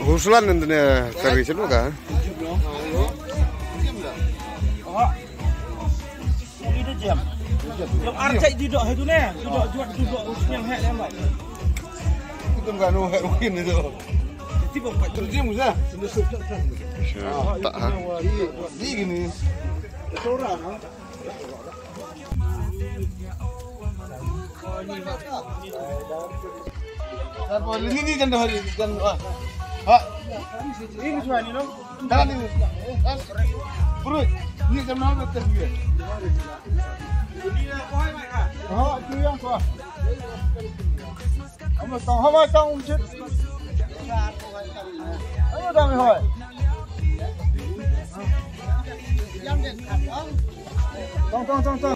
Husulan nantinya kari celu kan? Ini jam. Yang arcai duduk itu nih, duduk yang hek lembat. Itu enggak nuhek mungkin itu. Tiba pak Terjim usah. Tak ha. Ini gini. Seorang. Apa ini kan dah hari kan ha. Ini cuma ni loh. Kan ini. Perut. Ini jam 6 betul dia. Ini kau hai mai kah? Ha, tu yang kau. Kamu tahu apa tahu uncit? Kamu tahu mai. Tong.